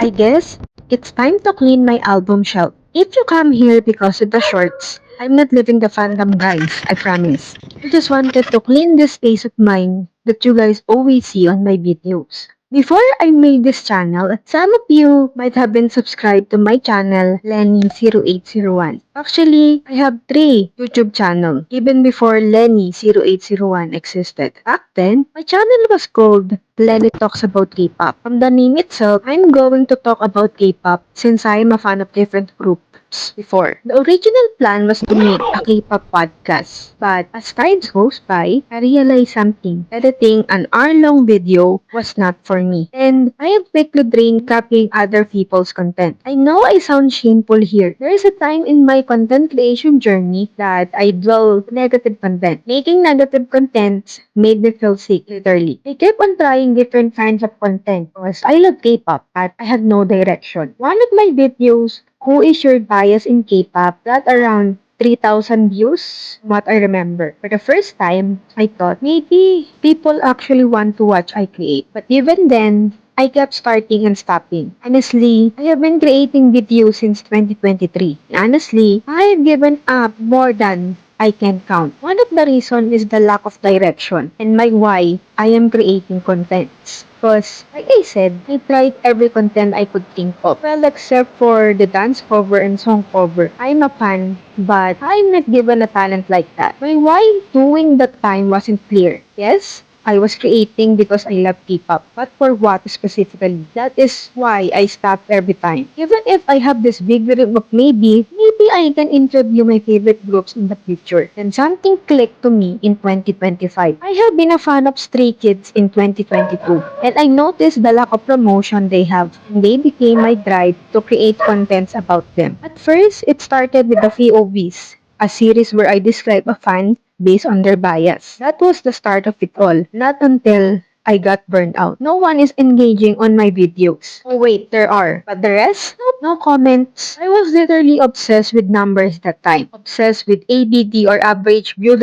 I guess it's time to clean my album shelf. If you come here because of the shorts, I'm not leaving the fandom, guys, I promise. I just wanted to clean this space of mine that you guys always see on my videos. Before I made this channel, some of you might have been subscribed to my channel, Lenny0801. Actually, I have 3 YouTube channels even before Lenny0801 existed. Back then, my channel was called Lenny Talks About K-Pop. From the name itself, I'm going to talk about K-pop since I'm a fan of different groups before. The original plan was to make a K-pop podcast. But as time goes by, I realized something. Editing an hour-long video was not for me. And I have quickly drained copying other people's content. I know I sound shameful here. There is a time in my content creation journey that I dwell negative content. Making negative content made me feel sick, literally. I kept on trying different kinds of content because I love K-pop, but I had no direction. One of my videos, Who is Your Bias in K-pop, got around 3,000 views, what I remember. For the first time, I thought maybe people actually want to watch I create. But even then, I kept starting and stopping. Honestly, I have been creating videos since 2023. Honestly, I have given up more than I can count. One of the reasons is the lack of direction and my why I am creating contents. Because, like I said, I tried every content I could think of. Well, except for the dance cover and song cover. I'm a fan, but I'm not given a talent like that. My why doing that time wasn't clear. Yes, I was creating because I love K-pop, but for what specifically? That is why I stop every time. Even if I have this big dream of maybe I can interview my favorite groups in the future. Then something clicked to me in 2025. I have been a fan of Stray Kids in 2022, and I noticed the lack of promotion they have, and they became my drive to create contents about them. At first, it started with the VOVs, a series where I describe a fan based on their bias. That was the start of it all. Not until I got burned out. No one is engaging on my videos. Oh wait, there are. But the rest? Nope, no comments. I was literally obsessed with numbers that time. Obsessed with ABD or average view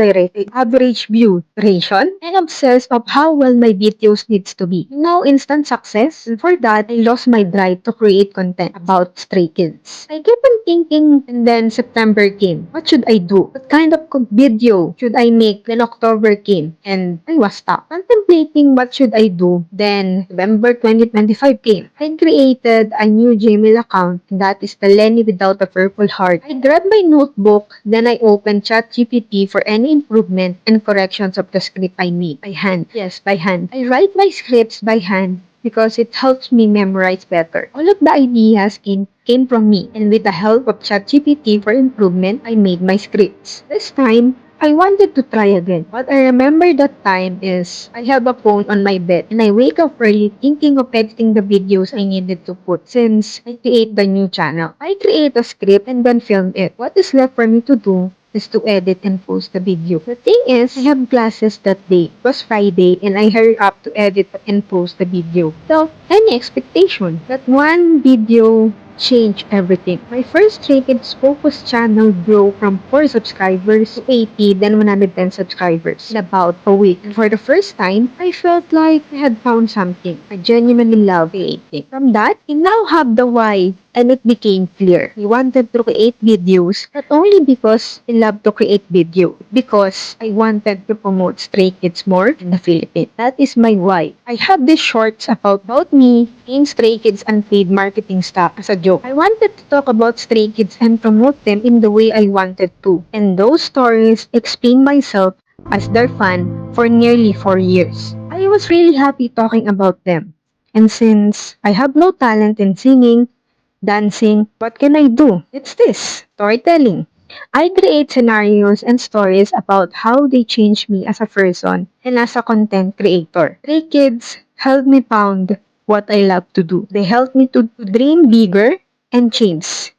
duration, and obsessed of how well my videos needs to be. No instant success. And for that, I lost my drive to create content about Stray Kids. I kept on thinking, and then September came. What should I do? What kind of video should I make when October came? And I was stuck. Contemplating what should I do. Then November 2025 came. I created a new Gmail account. That is the Lenny without a purple heart. I grabbed my notebook. Then I opened ChatGPT for any improvement and corrections of the script I made. By hand. Yes, by hand. I write my scripts by hand because it helps me memorize better. All of the ideas came from me, and with the help of ChatGPT for improvement, I made my scripts. This time, I wanted to try again. What I remember that time is I have a phone on my bed and I wake up early thinking of editing the videos I needed to put since I create the new channel. I create a script and then film it. What is left for me to do is to edit and post the video. The thing is, I have classes that day. It was Friday and I hurry up to edit and post the video. Without any expectation that one video changed everything. My first Kids Focus channel grew from 4 subscribers to 80, then 110 subscribers in about a week. And for the first time, I felt like I had found something I genuinely love creating. From that, I now have the why, and it became clear. I wanted to create videos not only because I love to create video, because I wanted to promote Stray Kids more in the Philippines. That is my why. I have these shorts about me in Stray Kids unpaid marketing stuff as a joke. I wanted to talk about Stray Kids and promote them in the way I wanted to. And those stories explain myself as their fan for nearly 4 years. I was really happy talking about them. And since I have no talent in singing, dancing, what can I do? It's this, storytelling. I create scenarios and stories about how they changed me as a person and as a content creator. Stray Kids helped me found what I love to do. They helped me to dream bigger and chase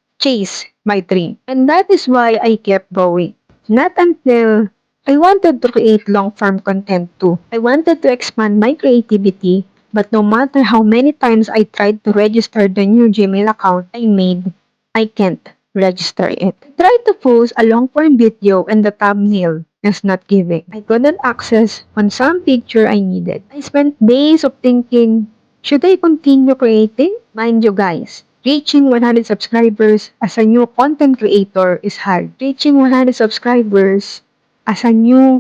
my dream. And that is why I kept going. Not until I wanted to create long-form content too. I wanted to expand my creativity, but no matter how many times I tried to register the new Gmail account I made, I can't register it. I tried to post a long-form video and the thumbnail is not giving. I couldn't access on some picture I needed. I spent days of thinking, Should I continue creating? Mind you guys, reaching 100 subscribers as a new content creator is hard. Reaching 100 subscribers as a new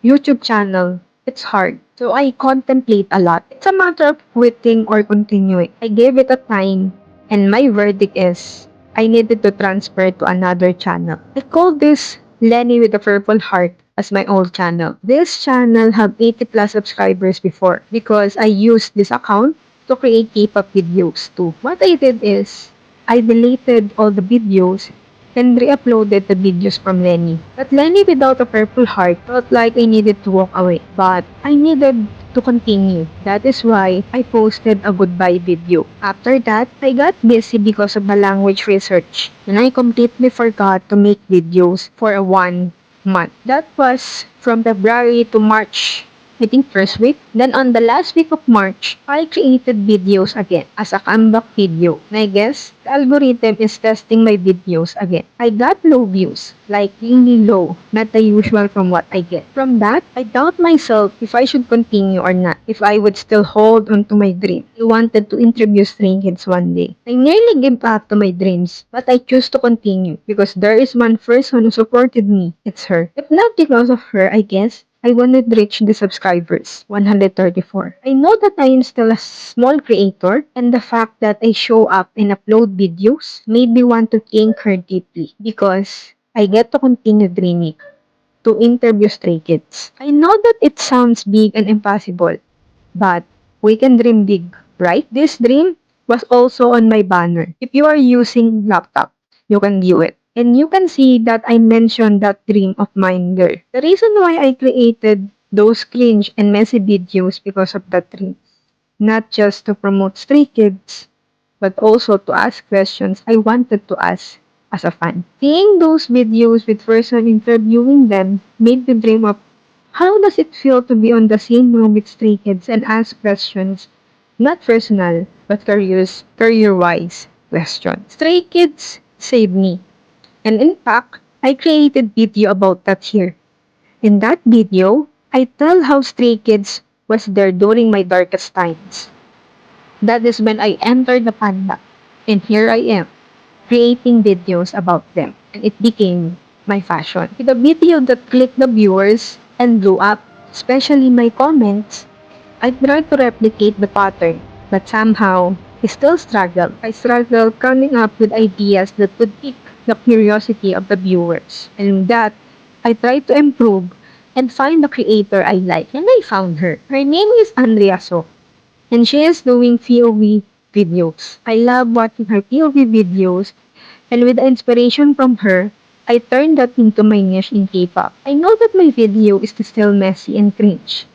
YouTube channel, it's hard. So I contemplate a lot. It's a matter of quitting or continuing. I gave it a time, and my verdict is I needed to transfer to another channel. I call this Lenny with the Purple Heart as my old channel. This channel had 80 plus subscribers before because I used this account to create K-pop videos too. What I did is I deleted all the videos and re-uploaded the videos from Lenny. But Lenny without a purple heart felt like I needed to walk away. But I needed to continue. That is why I posted a goodbye video. After that, I got busy because of the language research. And I completely forgot to make videos for a 1 month. That was from February to March. I think first week. Then on the last week of March, I created videos again as a comeback video. And I guess the algorithm is testing my videos again. I got low views, like really low, not the usual from what I get. From that, I doubt myself if I should continue or not, if I would still hold on to my dream. I wanted to interview Stray Kids one day. I nearly gave up to my dreams, but I choose to continue because there is one person who supported me. It's her. If not because of her, I guess, I wanted to reach the subscribers, 134. I know that I am still a small creator, and the fact that I show up and upload videos made me want to thank her deeply because I get to continue dreaming to interview Stray Kids. I know that it sounds big and impossible, but we can dream big, right? This dream was also on my banner. If you are using laptop, you can view it. And you can see that I mentioned that dream of mine there. The reason why I created those cringe and messy videos because of that dream. Not just to promote Stray Kids, but also to ask questions I wanted to ask as a fan. Seeing those videos with person interviewing them made me dream of how does it feel to be on the same room with Stray Kids and ask questions, not personal, but career-wise questions. Stray Kids saved me. And in fact, I created video about that here. In that video, I tell how Stray Kids was there during my darkest times. That is when I entered the panda. And here I am, creating videos about them. And it became my fashion. With a video that clicked the viewers and blew up, especially my comments, I tried to replicate the pattern, but somehow, I still struggle. I struggle coming up with ideas that would pique the curiosity of the viewers. And that, I tried to improve and find the creator I like. And I found her. Her name is Andrea So, and she is doing POV videos. I love watching her POV videos, and with the inspiration from her, I turned that into my niche in K-pop. I know that my video is still messy and cringe,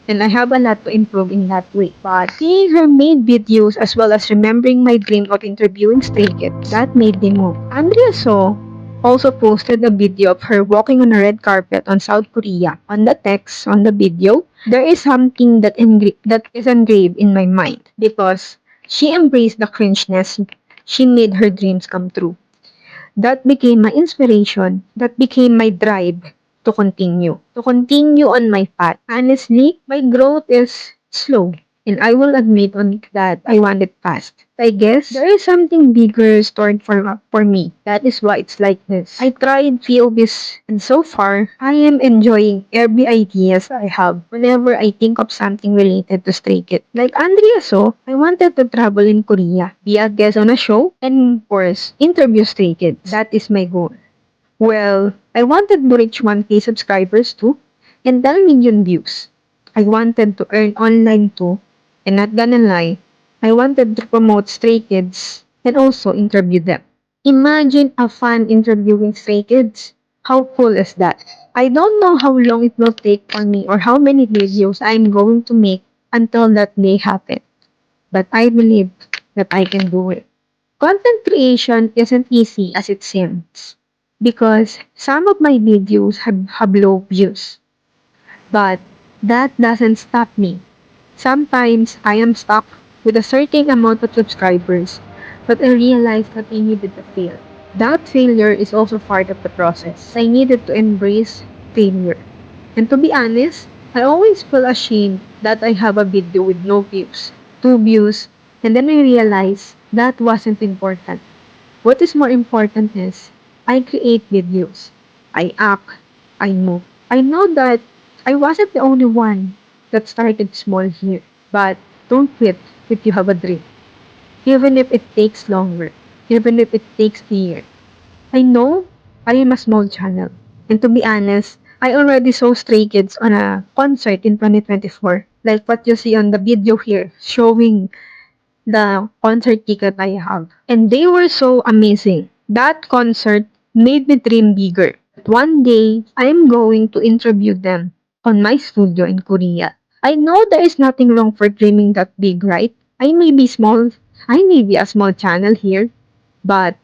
and I have a lot to improve in that way. But seeing her made videos as well as remembering my dream of interviewing Stray Kids, that made me move. Andrea So also posted a video of her walking on a red carpet on South Korea. On the text on the video, there is something that is engraved in my mind because she embraced the cringeness. She made her dreams come true. That became my inspiration. That became my drive to continue. To continue on my path. Honestly, my growth is slow. And I will admit on that I want it fast. I guess there is something bigger stored for me. That is why it's like this. I tried POVs and so far, I am enjoying every ideas I have whenever I think of something related to Stray Kids. Like Andrea So, I wanted to travel in Korea, be a guest on a show, and of course, interview Stray Kids. That is my goal. Well, I wanted to reach 1K subscribers too, and 10 million views. I wanted to earn online too, and not gonna lie, I wanted to promote Stray Kids and also interview them. Imagine a fan interviewing Stray Kids. How cool is that? I don't know how long it will take for me or how many videos I'm going to make until that day happens, but I believe that I can do it. Content creation isn't easy as it seems because some of my videos have low views. But that doesn't stop me. Sometimes I am stuck with a certain amount of subscribers, but I realized that I needed to fail. That failure is also part of the process. I needed to embrace failure. And to be honest, I always feel ashamed that I have a video with no views. 2 views, and then I realized that wasn't important. What is more important is I create videos. I act. I move. I know that I wasn't the only one that started small here. But don't quit if you have a dream. Even if it takes longer. Even if it takes a year. I know I am a small channel. And to be honest, I already saw Stray Kids on a concert in 2024. Like what you see on the video here, showing the concert ticket I have. And they were so amazing. That concert made me dream bigger. One day, I'm going to interview them on my studio in Korea. I know there is nothing wrong for dreaming that big, right? I may be small, I may be a small channel here, but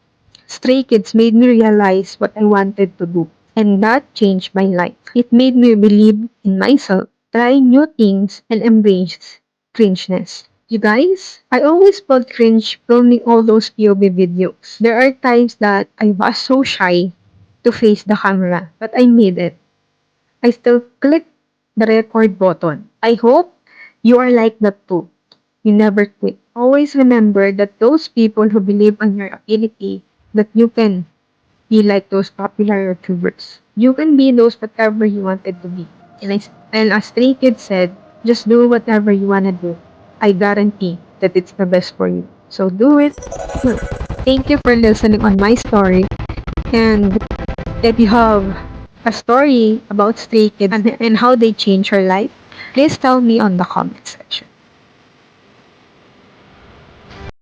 Stray Kids made me realize what I wanted to do. And that changed my life. It made me believe in myself, try new things, and embrace cringeness. You guys, I always felt cringe filming all those POV videos. There are times that I was so shy to face the camera, but I made it. I still click the record button. I hope you are like that too. You never quit. Always remember that those people who believe in your ability, that you can be like those popular YouTubers. You can be those whatever you wanted to be. And as Stray Kids said, just do whatever you wanna do. I guarantee that it's the best for you. So do it. Well, thank you for listening on my story. And if you have a story about Stray Kids and how they changed your life, please tell me on the comment section.